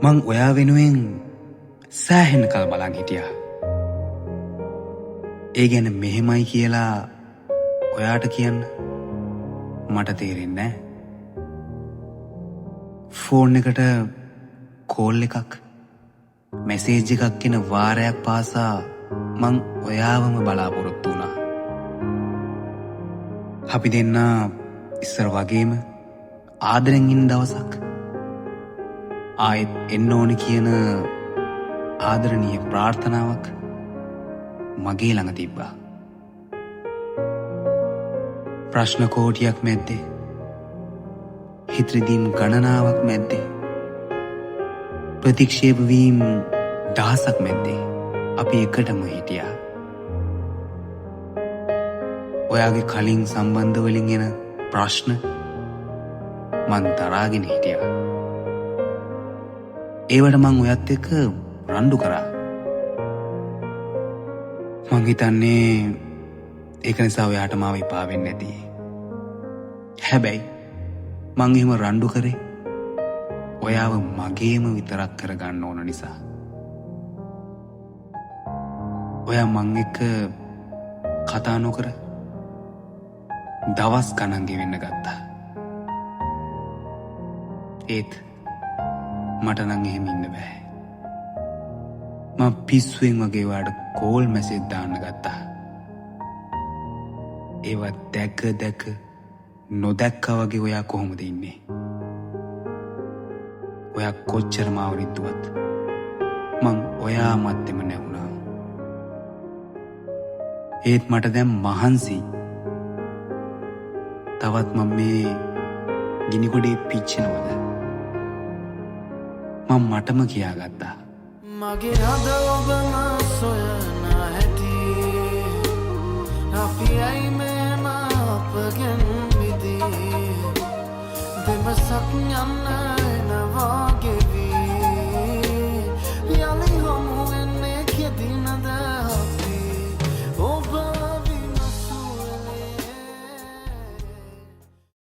මං ඔයා වෙනුවෙන් සෑහෙන කල් බලන් හිටියා. ඒ ගැන මෙහෙමයි කියලා ඔයාට කියන්න මට තේරෙන්නේ නැහැ. ෆෝන් එකට කෝල් එකක් මැසේජ් එකක් එන වාරයක් පාසා මං ඔයාවම බලාපොරොත්තු වුණා. අපි දෙන්න ඉස්සර වගේම ආදරෙන් ඉන්න දවසක් ආයෙත් එන්න ඕනි කියන ආදරණීය ප්‍රාර්ථනාවක් මගේ ළඟ තිබ්බා. ප්‍රශ්න කෝටියක් මැද්දේ, හිතරිදීම් ගණනාවක් මැද්දේ, ප්‍රතික්ෂේප වීම දහසක් මැද්දේ අපි එකටම හිටියා. ඔයාගේ කලින් සම්බන්ධ වලින් එන ප්‍රශ්න මන් තරාගෙන හිටියා. ඒවට මං ඔයත් එක්ක රණ්ඩු කරා. මං හිතන්නේ ඒක නිසා ඔයාට මාව එපා වෙන්නේ නැති. හැබැයි මං එහෙම රණ්ඩු කරේ ඔයාව මගේම විතරක් කරගන්න ඕන නිසා. ඔයා මං එක්ක කතා නොකර දවස් ගණන් ගෙවෙන්න ගත්තා. ඒත් මට නම් එහෙම ඉන්න බෑ. මම පිස්සුවෙන් වගේ ඔයාට කෝල් මැසේජ් දාන්න ගත්තා. ඒවා දැක නොදැක්කා වගේ ඔයා කොහොමද ඉන්නේ? ඔයා කොච්චර මාව රිද්දුවත් මං ඔයා මැත්තේම නැහුණා. ඒත් මට දැන් මහන්සි. තවත් මම මේ ගිනි ගොඩේ පිච්චෙනවද? මම මටම කියාගත්තා. මගේ හද ඔබම සොයන හැටි අපි ඇයි මෙම අපගෙන් විදී දෙමසක් යන්න